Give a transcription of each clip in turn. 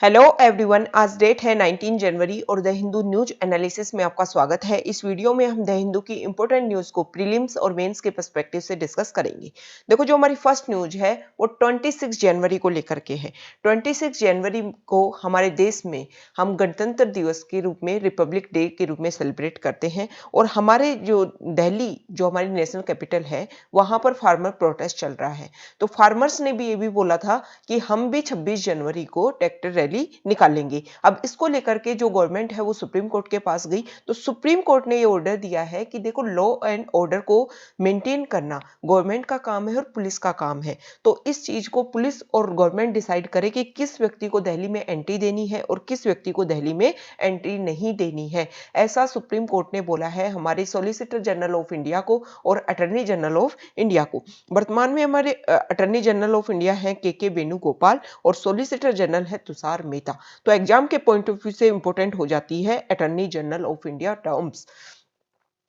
Hello everyone, आज date है 19 जनवरी और द हिंदू न्यूज एनालिसिस में आपका स्वागत है। इस वीडियो में हम द हिंदू की इंपॉर्टेंट न्यूज को प्रीलिम्स और मेंस के पर्सपेक्टिव से डिस्कस करेंगे। देखो, जो हमारी फर्स्ट न्यूज है वो 26 जनवरी को लेकर के है। 26 जनवरी को हमारे देश में हम गणतंत्र दिवस के रूप में, रिपब्लिक डे के रूप में सेलिब्रेट करते हैं और हमारे जो दिल्ली, जो हमारी नेशनल कैपिटल है, वहां पर फार्मर प्रोटेस्ट चल रहा है। तो फार्मर्स ने भी ये भी बोला था कि हम भी 26 जनवरी को ट्रैक्टर रैली निकालेंगे। अब इसको लेकर के जो गवर्नमेंट है वो सुप्रीम कोर्ट के पास गई, तो सुप्रीम कोर्ट ने ये ऑर्डर दिया है कि देखो, लॉ एंड ऑर्डर को मेंटेन करना गवर्नमेंट का काम है और पुलिस का काम है। तो इस चीज को पुलिस और गवर्नमेंट डिसाइड करे कि किस व्यक्ति को दिल्ली में एंट्री देनी है और किस व्यक्ति को दिल्ली में एंट्री नहीं देनी है। ऐसा सुप्रीम कोर्ट ने बोला है हमारे सॉलिसिटर जनरल ऑफ इंडिया को और अटॉर्नी जनरल ऑफ इंडिया को। वर्तमान में हमारे अटॉर्नी जनरल ऑफ इंडिया है के वेणुगोपाल और सॉलिसिटर जनरल है तुषार मेहता। तो एग्जाम के पॉइंट ऑफ व्यू से इंपॉर्टेंट हो जाती है attorney general of India terms.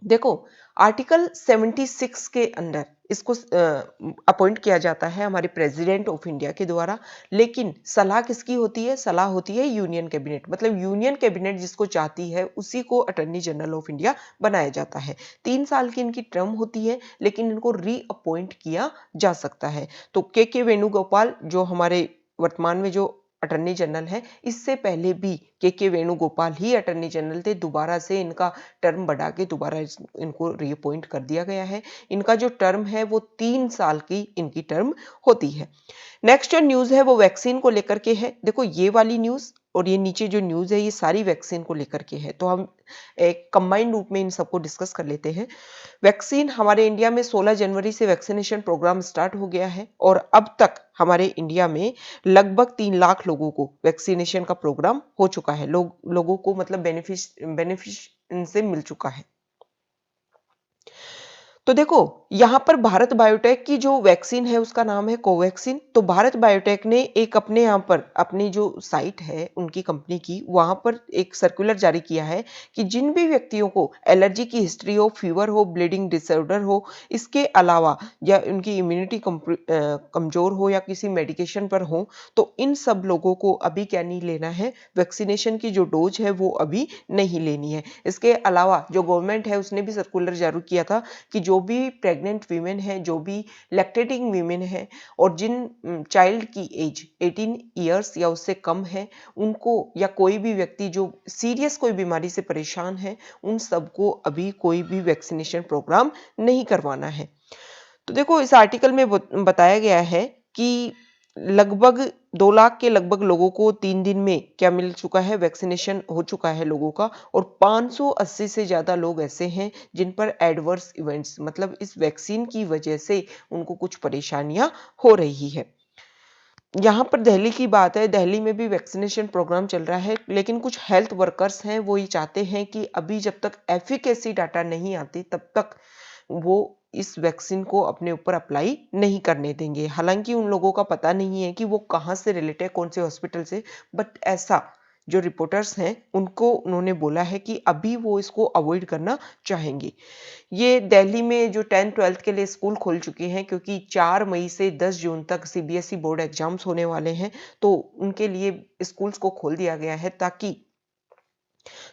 देखो, आर्टिकल 76 के अंदर इसको अपॉइंट किया जाता है हमारे प्रेसिडेंट ऑफ इंडिया के द्वारा, लेकिन सलाह किसकी होती है? सलाह होती है यूनियन कैबिनेट। मतलब यूनियन कैबिनेट जिसको चाहती है उसी को अटॉर्नी जनरल ऑफ इंडिया बनाया जाता है। 3 साल की इनकी टर्म होती है, लेकिन इनको रीअपॉइंट किया जा सकता है। तो के वेणुगोपाल जो हमारे वर्तमान में जो अटॉर्नी जनरल है, इससे पहले भी के वेणुगोपाल ही अटॉर्नी जनरल थे। दोबारा से इनका टर्म बढ़ा के दोबारा इनको रीअपॉइंट कर दिया गया है। इनका जो टर्म है वो 3 साल की इनकी टर्म होती है। नेक्स्ट जो न्यूज है वो वैक्सीन को लेकर के है। देखो, ये वाली न्यूज और ये नीचे जो न्यूज है ये सारी वैक्सीन को लेकर के है, तो हम एक कंबाइंड रूप में इन सबको डिस्कस कर लेते हैं। वैक्सीन हमारे इंडिया में 16 जनवरी से वैक्सीनेशन प्रोग्राम स्टार्ट हो गया है और अब तक हमारे इंडिया में लगभग 3 लाख लोगों को वैक्सीनेशन का प्रोग्राम हो चुका है। लोगों को मतलब बेनिफिट इनसे मिल चुका है। तो देखो, यहां पर भारत बायोटेक की जो वैक्सीन है उसका नाम है कोवैक्सीन। तो भारत बायोटेक ने एक अपने यहां पर अपनी जो साइट है उनकी कंपनी की, वहां पर एक सर्कुलर जारी किया है कि जिन भी व्यक्तियों को एलर्जी की हिस्ट्री हो, फीवर हो, ब्लीडिंग डिसऑर्डर हो, इसके अलावा या उनकी इम्यूनिटी कमजोर हो या किसी मेडिकेशन पर हो, तो इन सब लोगों को अभी क्या नहीं लेना है? वैक्सीनेशन की जो डोज है वो अभी नहीं लेनी है। इसके अलावा जो गवर्नमेंट है उसने भी सर्कुलर जारी किया था कि जो भी प्रेग्नेंट वीमेन है, जो भी लैक्टेटिंग वीमेन है और जिन चाइल्ड की एज 18 इयर्स या उससे कम है, उनको या कोई भी व्यक्ति जो सीरियस कोई बीमारी से परेशान है, उन सबको अभी कोई भी वैक्सीनेशन प्रोग्राम नहीं करवाना है। तो देखो, इस आर्टिकल में बताया गया है कि लगभग 2 लाख के लगभग लोगों को 3 दिन में क्या मिल चुका है? वैक्सीनेशन हो चुका है लोगों का। और 580 से ज्यादा लोग ऐसे हैं जिन पर एडवर्स इवेंट्स, मतलब इस वैक्सीन की वजह से उनको कुछ परेशानियां हो रही है। यहाँ पर दिल्ली की बात है, दिल्ली में भी वैक्सीनेशन प्रोग्राम चल रहा है, लेकिन कुछ हेल्थ वर्कर्स हैं वो ये चाहते हैं कि अभी जब तक एफिकेसी डाटा नहीं आती तब तक वो इस वैक्सीन को अपने ऊपर अप्लाई नहीं करने देंगे। हालांकि उन लोगों का पता नहीं है कि वो कहाँ से रिलेटेड, कौन से हॉस्पिटल से, बट ऐसा जो रिपोर्टर्स हैं उनको उन्होंने बोला है कि अभी वो इसको अवॉइड करना चाहेंगे। ये दिल्ली में जो 10th-12th के लिए स्कूल खोल चुके हैं, क्योंकि 4 मई से 10 जून तक सीबीएसई बोर्ड एग्जाम्स होने वाले हैं, तो उनके लिए स्कूल्स को खोल दिया गया है ताकि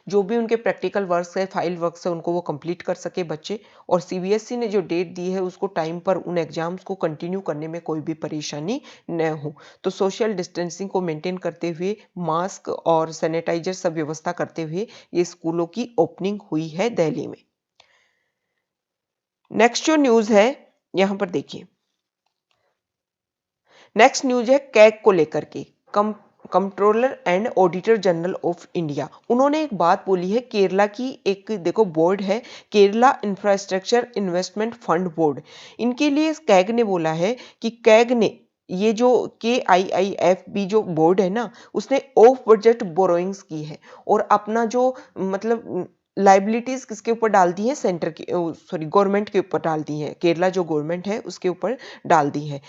जो भी उनके प्रैक्टिकल वर्क्स है, फाइल वर्क्स है, उनको वो कंप्लीट कर सके बच्चे। और सीबीएसई ने जो डेट दी है उसको टाइम पर उन एग्जाम्स को कंटिन्यू करने में कोई भी परेशानी न हो। तो सोशल डिस्टेंसिंग को मेंटेन करते हुए, मास्क और सैनिटाइजर सब व्यवस्था करते हुए ये स्कूलों की ओपनिंग हुई है दिल्ली में। नेक्स्ट जो न्यूज है यहां पर देखिए, नेक्स्ट न्यूज है कैग को लेकर के। Controller and auditor general of India, उन्होंने एक बात बोली है। केरला की एक देखो बोर्ड है, Kerala infrastructure investment fund board, इनके लिए कैग ने बोला है कि कैग ने ये जो KIIFB जो बोर्ड है ना, उसने ऑफ बजट बोरोइंग्स की है और अपना जो मतलब लाइबिलिटीज किसके ऊपर डाल दी है? सेंटर के, सॉरी, गवर्नमेंट के ऊपर डाल दी है। केरला जो गवर्नमेंट है उसके ऊपर डाल दी है।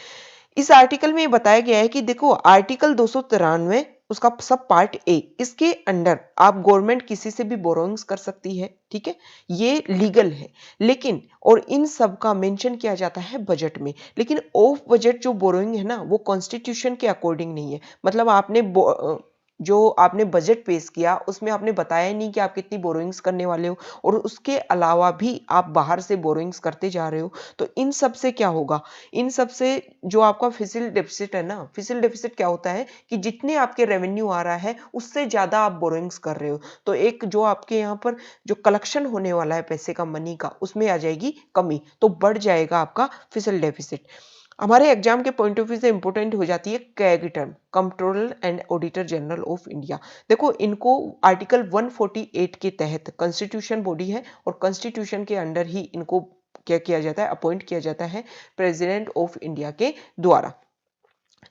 इस आर्टिकल में बताया गया है कि देखो, आर्टिकल 293 उसका सब पार्ट ए, इसके अंडर आप गवर्नमेंट किसी से भी बोरोइंग्स कर सकती है, ठीक है, ये लीगल है। लेकिन और इन सब का मेंशन किया जाता है बजट में। लेकिन ऑफ बजट जो बोरोइंग है ना, वो कॉन्स्टिट्यूशन के अकॉर्डिंग नहीं है। मतलब आपने जो आपने बजट पेश किया उसमें आपने बताया नहीं कि आप कितनी बोरोइंग्स करने वाले हो, और उसके अलावा भी आप बाहर से बोरोइंग्स करते जा रहे हो। तो इन सब से क्या होगा, इन सब से जो आपका फिस्कल डेफिसिट है ना, फिस्कल डेफिसिट क्या होता है कि जितने आपके रेवेन्यू आ रहा है उससे ज्यादा आप बोरोइंग्स कर रहे हो, तो एक जो आपके यहाँ पर जो कलेक्शन होने वाला है पैसे का, मनी का, उसमें आ जाएगी कमी, तो बढ़ जाएगा आपका फिस्कल डेफिसिट। हमारे एग्जाम के पॉइंट ऑफ व्यू से इंपॉर्टेंट हो जाती है CAG term, controller and auditor general of India. देखो इनको आर्टिकल 148 के तहत कॉन्स्टिट्यूशन बॉडी है, और कॉन्स्टिट्यूशन के अंडर ही इनको क्या किया जाता है, अपॉइंट किया जाता है प्रेसिडेंट ऑफ इंडिया के द्वारा।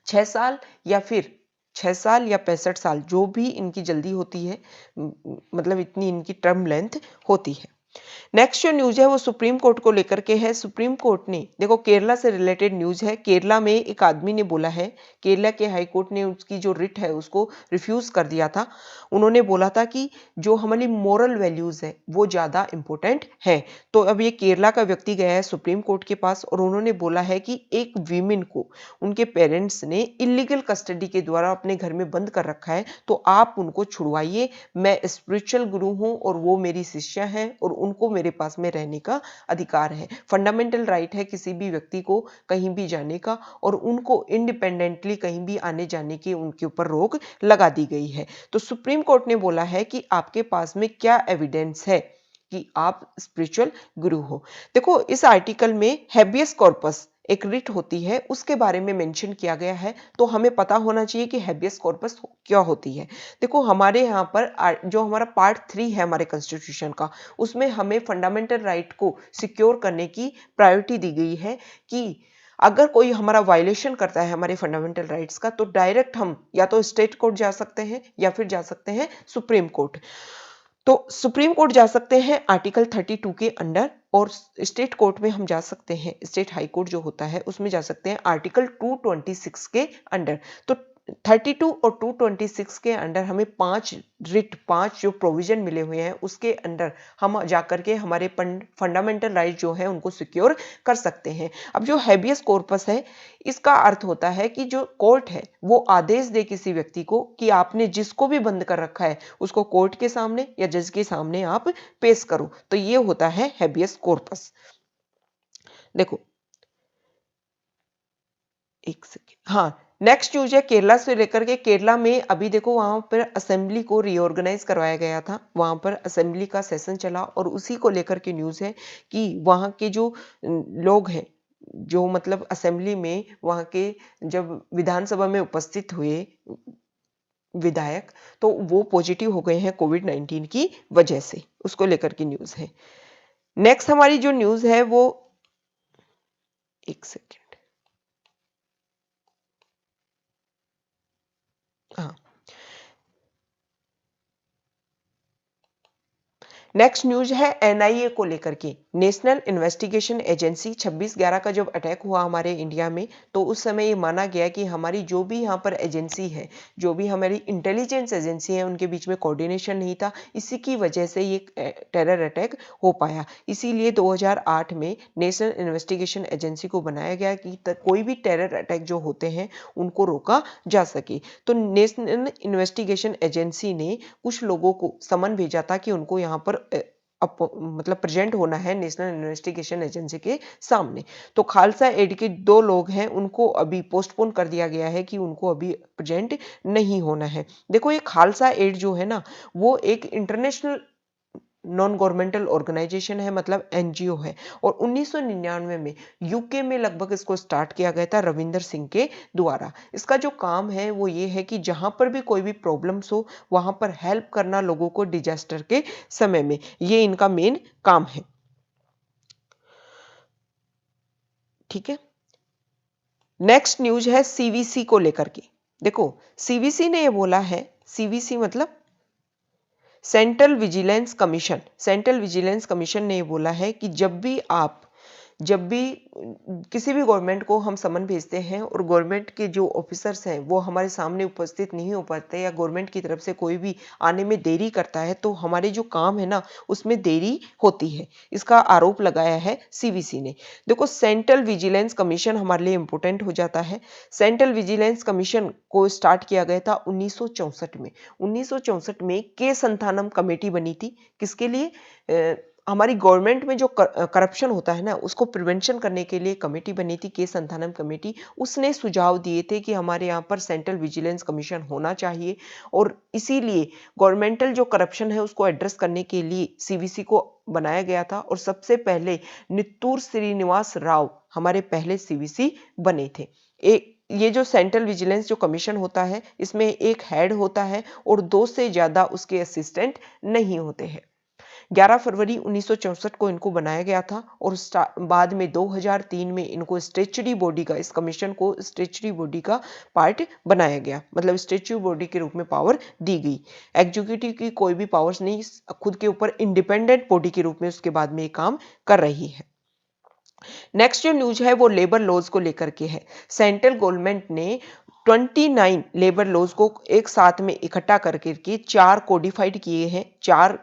6 साल या फिर 6 साल या 65 साल, जो भी इनकी जल्दी होती है, मतलब इतनी इनकी टर्म लेंथ होती है। नेक्स्ट जो न्यूज है वो सुप्रीम कोर्ट को लेकर के है। सुप्रीम कोर्ट ने, देखो केरला से रिलेटेड न्यूज है, केरला में एक आदमी ने बोला है, केरला के हाई कोर्ट ने उसकी जो रिट है उसको रिफ्यूज कर दिया था। उन्होंने बोला था कि जो हमारी मोरल वैल्यूज है वो ज्यादा इंपॉर्टेंट है। तो अब ये केरला का व्यक्ति गया है सुप्रीम कोर्ट के पास, और उन्होंने बोला है कि एक वीमेन को उनके पेरेंट्स ने इलीगल कस्टडी के द्वारा अपने घर में बंद कर रखा है, तो आप उनको छुड़वाइए। मैं स्पिरिचुअल गुरु हूं और वो मेरी शिष्या है, और उनको मेरे पास में रहने का अधिकार है। फंडामेंटल राइट है किसी भी व्यक्ति को कहीं भी जाने का, और उनको इंडिपेंडेंटली कहीं भी आने जाने की उनके ऊपर रोक लगा दी गई है। तो सुप्रीम कोर्ट ने बोला है कि आपके पास में क्या एविडेंस है कि आप स्पिरिचुअल गुरु हो। देखो इस आर्टिकल में हैबियस कॉर्पस एक रिट होती है, उसके बारे में मेंशन किया गया है, तो हमें पता होना चाहिए कि हैबियस कॉर्पस क्या होती है। देखो हमारे यहाँ पर जो हमारा पार्ट 3 है हमारे कॉन्स्टिट्यूशन का, उसमें हमें फंडामेंटल राइट को सिक्योर करने की प्रायोरिटी दी गई है कि अगर कोई हमारा वायलेशन करता है हमारे फंडामेंटल राइट्स का, तो डायरेक्ट हम या तो स्टेट कोर्ट जा सकते हैं या फिर जा सकते हैं सुप्रीम कोर्ट। तो सुप्रीम कोर्ट जा सकते हैं आर्टिकल 32 के अंडर, और स्टेट कोर्ट में हम जा सकते हैं, स्टेट हाई कोर्ट जो होता है उसमें जा सकते हैं आर्टिकल 226 के अंडर। तो 32 और 226 के अंडर हमें 5 जो प्रोविजन मिले हुए हैं उसके अंडर हम जाकर के हमारे फंडामेंटल राइट जो है उनको सिक्योर कर सकते हैं। अब जो हैबियस कॉर्पस है, इसका अर्थ होता है कि जो कोर्ट है वो आदेश दे किसी व्यक्ति को कि आपने जिसको भी बंद कर रखा है उसको कोर्ट के सामने या जज के सामने आप पेश करो, तो ये होता है हैबियस कॉर्पस। देखो एक सेकेंड, हाँ नेक्स्ट न्यूज है केरला से लेकर के। केरला में अभी देखो वहां पर असेंबली को रीऑर्गेनाइज करवाया गया था, वहां पर असेंबली का सेशन चला, और उसी को लेकर के न्यूज है कि वहां के जो लोग हैं, जो मतलब असेंबली में वहां के जब विधानसभा में उपस्थित हुए विधायक, तो वो पॉजिटिव हो गए हैं कोविड-19 की वजह से, उसको लेकर की न्यूज है। नेक्स्ट हमारी जो न्यूज है वो, एक सेकेंड, हाँ नेक्स्ट न्यूज है एनआईए को लेकर के। नेशनल इन्वेस्टिगेशन एजेंसी 26/11 का जब अटैक हुआ हमारे इंडिया में, तो उस समय ये माना गया कि हमारी जो भी यहाँ पर एजेंसी है, जो भी हमारी इंटेलिजेंस एजेंसी है, उनके बीच में कोऑर्डिनेशन नहीं था, इसी की वजह से ये टेरर अटैक हो पाया। इसीलिए 2008 में नेशनल इन्वेस्टिगेशन एजेंसी को बनाया गया कि कोई भी टेरर अटैक जो होते हैं उनको रोका जा सके। तो नेशनल इन्वेस्टिगेशन एजेंसी ने कुछ लोगों को समन भेजा था कि उनको यहाँ पर मतलब प्रेजेंट होना है नेशनल इन्वेस्टिगेशन एजेंसी के सामने। तो खालसा एड के 2 लोग हैं, उनको अभी पोस्टपोन कर दिया गया है कि उनको अभी प्रेजेंट नहीं होना है। देखो ये खालसा एड जो है ना, वो एक इंटरनेशनल नॉन गवर्नमेंटल ऑर्गेनाइजेशन है, मतलब एनजीओ है, और 1999 में यूके में लगभग इसको स्टार्ट किया गया था रविंदर सिंह के द्वारा। इसका जो काम है वो ये है कि जहां पर भी कोई भी प्रॉब्लम्स हो वहां पर हेल्प करना लोगों को डिजास्टर के समय में, ये इनका मेन काम है। ठीक है, नेक्स्ट न्यूज है सीवीसी को लेकर के। देखो सीवीसी ने ये बोला है, सीवीसी मतलब central vigilance commission, central vigilance commission ने ये बोला है कि जब भी आप जब भी किसी भी गवर्नमेंट को हम समन भेजते हैं और गवर्नमेंट के जो ऑफिसर्स हैं वो हमारे सामने उपस्थित नहीं हो पाते या गवर्नमेंट की तरफ से कोई भी आने में देरी करता है तो हमारे जो काम है ना उसमें देरी होती है। इसका आरोप लगाया है सीवीसी ने। देखो, सेंट्रल विजिलेंस कमीशन हमारे लिए इंपॉर्टेंट हो जाता है। सेंट्रल विजिलेंस कमीशन को स्टार्ट किया गया था 1964 में। 1964 में के संथानम कमेटी बनी थी। किसके लिए? हमारी गवर्नमेंट में जो करप्शन होता है ना उसको प्रिवेंशन करने के लिए कमेटी बनी थी, के संथानम कमेटी। उसने सुझाव दिए थे कि हमारे यहाँ पर सेंट्रल विजिलेंस कमीशन होना चाहिए और इसीलिए गवर्नमेंटल जो करप्शन है उसको एड्रेस करने के लिए सीवीसी को बनाया गया था। और सबसे पहले नित्तूर श्रीनिवास राव हमारे पहले सीवीसी बने थे। ये जो सेंट्रल विजिलेंस जो कमीशन होता है इसमें एक हेड होता है और 2 से ज्यादा उसके असिस्टेंट नहीं होते हैं। 11 फरवरी 1964 को इनको बनाया गया था और बाद में 2003 में इनको स्टैच्यूटरी बॉडी का, इस कमीशन को स्टैच्यूटरी बॉडी का पार्ट बनाया गया, मतलब स्टैच्यूटरी बॉडी के रूप में पावर दी गई। एग्जीक्यूटिव की कोई भी पावर्स नहीं, खुद के ऊपर इंडिपेंडेंट बॉडी के रूप में उसके बाद में ये काम कर रही है। नेक्स्ट जो न्यूज है वो लेबर लॉज को लेकर के है। सेंट्रल गवर्नमेंट ने 29 लेबर लॉज को एक साथ में इकट्ठा करके 4 कोडिफाइड किए हैं। 4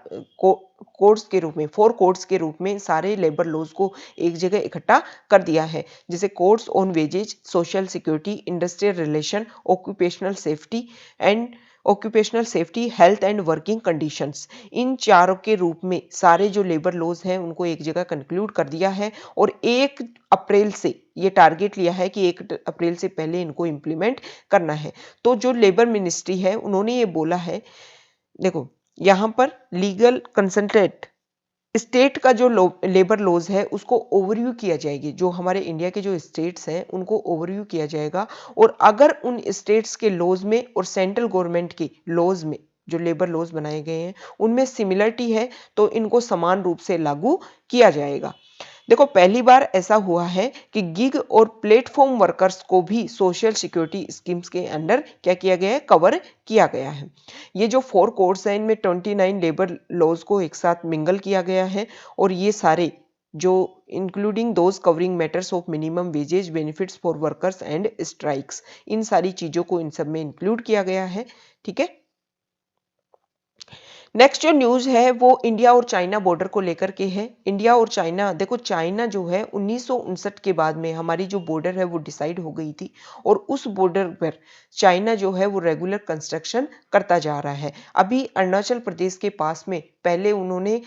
कोड्स के रूप में, 4 कोड्स के रूप में सारे लेबर लॉज को एक जगह इकट्ठा कर दिया है, जैसे codes on wages, social security, industrial relation, occupational safety, health and working conditions. इन चारों के रूप में सारे जो लेबर लॉज हैं उनको एक जगह कंक्लूड कर दिया है और 1 अप्रैल से ये टारगेट लिया है कि 1 अप्रैल से पहले इनको इम्प्लीमेंट करना है। तो जो लेबर मिनिस्ट्री है उन्होंने ये बोला है, देखो यहाँ पर लीगल कंसल्टेंट स्टेट का जो लेबर लॉज है उसको ओवरव्यू किया जाएगी। जो हमारे इंडिया के जो स्टेट्स हैं उनको ओवरव्यू किया जाएगा और अगर उन स्टेट्स के लॉज में और सेंट्रल गवर्नमेंट के लॉज में जो लेबर लॉज बनाए गए हैं उनमें सिमिलरिटी है तो इनको समान रूप से लागू किया जाएगा। देखो, पहली बार ऐसा हुआ है कि गिग और प्लेटफॉर्म वर्कर्स को भी सोशल सिक्योरिटी स्कीम्स के अंडर क्या किया गया है, कवर किया गया है। ये जो 4 कोड्स हैं इनमें 29 लेबर लॉज को एक साथ मिंगल किया गया है और ये सारे जो including those covering matters of minimum wages, benefits for workers and strikes, इन सारी चीजों को इन सब में इंक्लूड किया गया है। ठीक है। नेक्स्ट जो न्यूज है वो इंडिया और चाइना बॉर्डर को लेकर के है। इंडिया और चाइना, देखो चाइना जो है 1959 के बाद में हमारी जो बॉर्डर है वो डिसाइड हो गई थी और उस बॉर्डर पर चाइना जो है वो रेगुलर कंस्ट्रक्शन करता जा रहा है। अभी अरुणाचल प्रदेश के पास में पहले उन्होंने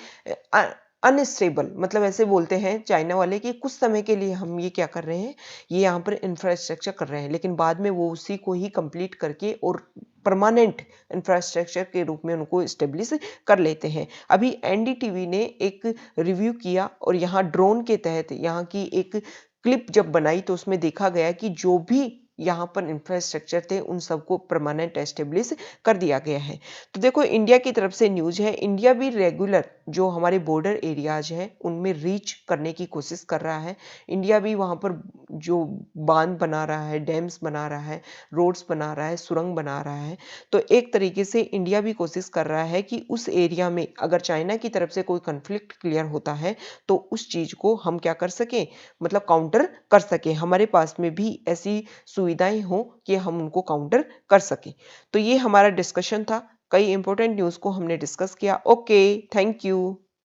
अनस्टेबल, मतलब ऐसे बोलते हैं चाइना वाले कि कुछ समय के लिए हम ये क्या कर रहे हैं, ये यहाँ पर इंफ्रास्ट्रक्चर कर रहे हैं, लेकिन बाद में वो उसी को ही कंप्लीट करके और परमानेंट इंफ्रास्ट्रक्चर के रूप में उनको स्टेब्लिश कर लेते हैं। अभी एनडीटीवी ने एक रिव्यू किया और यहाँ ड्रोन के तहत यहाँ की एक क्लिप जब बनाई तो उसमें देखा गया कि जो भी यहाँ पर इंफ्रास्ट्रक्चर थे उन सबको परमानेंट एस्टेब्लिश कर दिया गया है। तो देखो, इंडिया की तरफ से न्यूज है, इंडिया भी रेगुलर जो हमारे बॉर्डर एरियाज हैं उनमें रीच करने की कोशिश कर रहा है। इंडिया भी वहाँ पर जो बांध बना रहा है, डैम्स बना रहा है, रोड्स बना रहा है, सुरंग बना रहा है। तो एक तरीके से इंडिया भी कोशिश कर रहा है कि उस एरिया में अगर चाइना की तरफ से कोई कन्फ्लिक्ट क्लियर होता है तो उस चीज को हम क्या कर सकें, मतलब काउंटर कर सकें, हमारे पास में भी ऐसी सुविधाएं हो कि हम उनको काउंटर कर सकें। तो ये हमारा डिस्कशन था, कई इंपॉर्टेंट न्यूज़ को हमने डिस्कस किया। Okay, thank you.